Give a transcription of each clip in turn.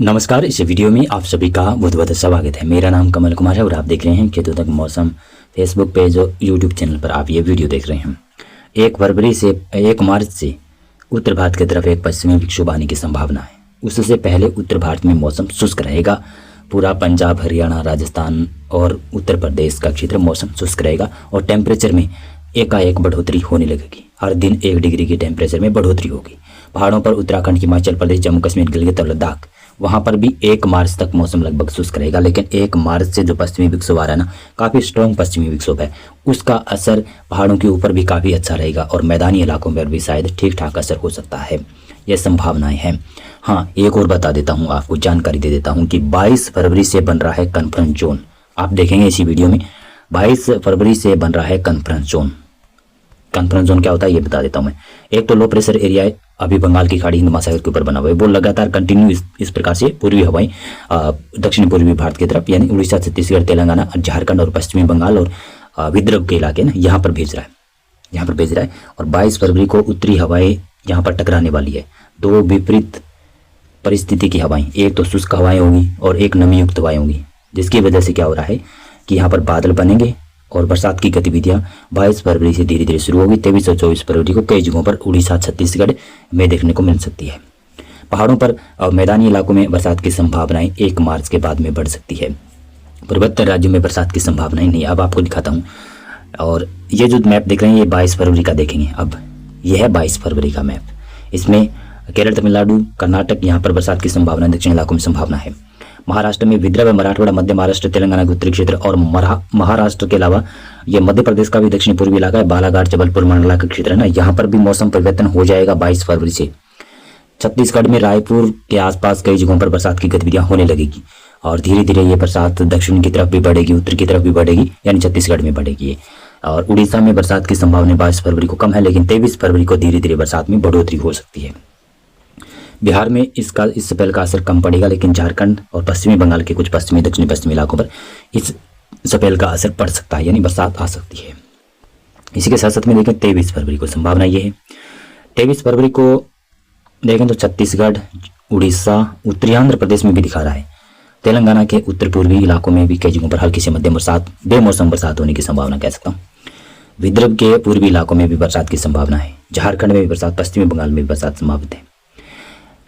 नमस्कार। इस वीडियो में आप सभी का बहुत बहुत स्वागत है। मेरा नाम कमल कुमार है और आप देख रहे हैं खेतों तक मौसम फेसबुक पेज और यूट्यूब चैनल पर आप ये वीडियो देख रहे हैं। 1 मार्च से उत्तर भारत की तरफ एक पश्चिमी विक्षोभ आने की संभावना है। उससे पहले उत्तर भारत में मौसम शुष्क रहेगा। पूरा पंजाब, हरियाणा, राजस्थान और उत्तर प्रदेश का क्षेत्र मौसम शुष्क रहेगा और टेम्परेचर में एकाएक बढ़ोतरी होने लगेगी। हर दिन 1 डिग्री की टेम्परेचर में बढ़ोतरी होगी। पहाड़ों पर उत्तराखंड, हिमाचल प्रदेश, जम्मू कश्मीर, गिलगित और लद्दाख, वहाँ पर भी 1 मार्च तक मौसम लगभग शुष्क रहेगा। लेकिन 1 मार्च से जो पश्चिमी विक्षोभ आ रहा है ना, काफ़ी स्ट्रॉन्ग पश्चिमी विक्षोभ है, उसका असर पहाड़ों के ऊपर भी काफ़ी अच्छा रहेगा और मैदानी इलाकों पर भी शायद ठीक ठाक असर हो सकता है। ये संभावनाएं हैं। हाँ, एक और बता देता हूँ, आपको जानकारी दे देता हूँ कि 22 फरवरी से बन रहा है कॉन्फ्रेंस जोन। आप देखेंगे इसी वीडियो में 22 फरवरी से बन रहा है कॉन्फ्रेंस जोन। कॉन्फ्रेंस जोन क्या होता है ये बता देता हूँ मैं। एक तो लो प्रेशर एरिया है, अभी बंगाल की खाड़ी, हिंद महासागर के ऊपर बना हुआ है। वो लगातार कंटिन्यू इस प्रकार से पूर्वी हवाएं दक्षिण पूर्वी भारत की तरफ यानी उड़ीसा, छत्तीसगढ़, तेलंगाना, झारखंड और पश्चिमी बंगाल और विदर्भ के इलाके ना यहाँ पर भेज रहा है। और 22 फरवरी को उत्तरी हवाएं यहाँ पर टकराने वाली है। 2 विपरीत परिस्थिति की हवाएं, एक तो शुष्क हवाएं होंगी और एक नमी युक्त हवाएं होंगी, जिसकी वजह से क्या हो रहा है कि यहाँ पर बादल बनेंगे और बरसात की गतिविधियां 22 फरवरी से धीरे धीरे शुरू होगी। 23 और 24 फरवरी को कई जगहों पर उड़ीसा, छत्तीसगढ़ में देखने को मिल सकती है। पहाड़ों पर और मैदानी इलाकों में बरसात की संभावनाएं 1 मार्च के बाद में बढ़ सकती है। पूर्वोत्तर राज्यों में बरसात की संभावनाएं नहीं। अब आपको दिखाता हूँ। और ये जो मैप देख रहे हैं ये 22 फरवरी का देखेंगे। अब यह है 22 फरवरी का मैप। इसमें केरल, तमिलनाडु, कर्नाटक, यहाँ पर बरसात की संभावना, दक्षिण इलाकों में संभावना है। महाराष्ट्र में विदर्भ, मराठवाड़ा, मध्य महाराष्ट्र, तेलंगाना के उत्तरी क्षेत्र और महाराष्ट्र के अलावा ये मध्य प्रदेश का भी दक्षिण पूर्वी इलाका है, बालाघाट, जबलपुर, मंडला का क्षेत्र है ना, यहाँ पर भी मौसम परिवर्तन हो जाएगा 22 फरवरी से। छत्तीसगढ़ में रायपुर के आसपास कई जगहों पर बरसात की गतिविधियां होने लगेगी और धीरे धीरे ये बरसात दक्षिण की तरफ भी बढ़ेगी, उत्तर की तरफ भी बढ़ेगी, यानी छत्तीसगढ़ में बढ़ेगी। और उड़ीसा में बरसात की संभावना 22 फरवरी को कम है, लेकिन 23 फरवरी को धीरे धीरे बरसात में बढ़ोतरी हो सकती है। बिहार में इस स्पेल का असर कम पड़ेगा, लेकिन झारखंड और पश्चिमी बंगाल के कुछ पश्चिमी, दक्षिणी पश्चिमी इलाकों पर इस स्पेल का असर पड़ सकता है, यानी बरसात आ सकती है। इसी के साथ साथ में देखें 23 फरवरी को संभावना ये है। 23 फरवरी को देखें तो छत्तीसगढ़, उड़ीसा, उत्तरी आंध्र प्रदेश में भी दिखा रहा है। तेलंगाना के उत्तर पूर्वी इलाकों में भी कई जगहों पर हल्की से मध्यम बरसात, बेमौसम बरसात होने की संभावना कह सकता हूँ। विदर्भ के पूर्वी इलाकों में भी बरसात की संभावना है। झारखंड में भी बरसात, पश्चिमी बंगाल में भी बरसात संभावित है।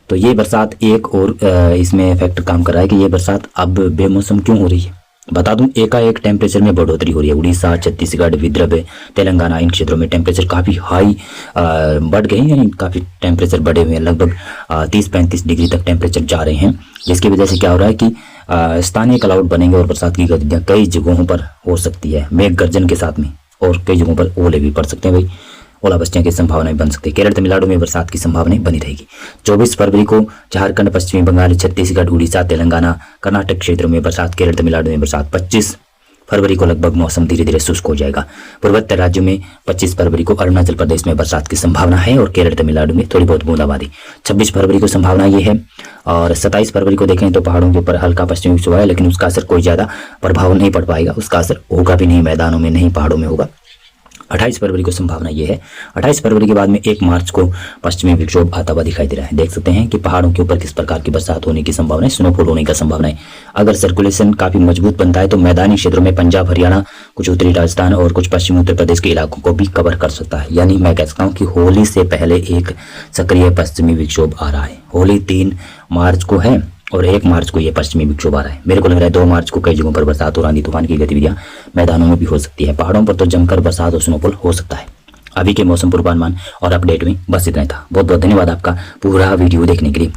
तो ये बरसात एक और इसमें फैक्टर काम कर रहा है कि ये बरसात अब बेमौसम क्यों हो रही है। बता दूं, एकाएक टेम्परेचर में बढ़ोतरी हो रही है। उड़ीसा, छत्तीसगढ़, विदर्भ, तेलंगाना, इन क्षेत्रों में टेम्परेचर काफ़ी हाई बढ़ गए हैं, यानी काफ़ी टेम्परेचर बढ़े हुए हैं। लगभग 30-35 डिग्री तक टेम्परेचर जा रहे हैं, जिसकी वजह से क्या हो रहा है कि स्थानीय क्लाउड बनेंगे और बरसात की गतिविधियाँ कई जगहों पर हो सकती है, मेघ गर्जन के साथ में, और कई जगहों पर ओले भी पड़ सकते हैं। भाई ओलावृष्टियां की संभावनाएं बन सकती है। केरल, तमिलनाडु में बरसात की संभावनाएं बनी रहेगी। 24 फरवरी को झारखंड, पश्चिमी बंगाल, छत्तीसगढ़, उड़ीसा, तेलंगाना, कर्नाटक क्षेत्रों में बरसात, केरल, तमिलनाडु में बरसात। 25 फरवरी को लगभग मौसम धीरे धीरे शुष्क हो जाएगा। पूर्वोत्तर राज्यों में 25 फरवरी को अरुणाचल प्रदेश में बरसात की संभावना है और केरल, तमिलनाडु में थोड़ी बहुत बूंदाबांदी। 26 फरवरी को संभावना ये है। और 27 फरवरी को देखें तो पहाड़ों के ऊपर हल्का पश्चिमी विक्षोभ है, लेकिन उसका असर कोई ज़्यादा प्रभाव नहीं पड़ पाएगा, उसका असर होगा भी नहीं, मैदानों में नहीं, पहाड़ों में होगा। 28 फरवरी को संभावना ये है। 28 फरवरी के बाद में 1 मार्च को पश्चिमी विक्षोभ आता हुआ दिखाई दे रहा है। देख सकते हैं कि पहाड़ों के ऊपर किस प्रकार की बरसात होने की संभावना है, स्नोफॉल होने का संभावना है। अगर सर्कुलेशन काफी मजबूत बनता है तो मैदानी क्षेत्रों में पंजाब, हरियाणा, कुछ उत्तरी राजस्थान और कुछ पश्चिमी उत्तर प्रदेश के इलाकों को भी कवर कर सकता है। यानी मैं कह सकता हूँ कि होली से पहले एक सक्रिय पश्चिमी विक्षोभ आ रहा है। होली 3 मार्च को है और 1 मार्च को ये पश्चिमी विक्षोभ आ रहा है। मेरे को लग रहा है 2 मार्च को कई जगहों पर बरसात और आंधी तूफान की गतिविधियां मैदानों में भी हो सकती है। पहाड़ों पर तो जमकर बरसात और स्नोफॉल हो सकता है। अभी के मौसम पूर्वानुमान और अपडेट में बस इतना ही था। बहुत बहुत धन्यवाद आपका पूरा वीडियो देखने के लिए।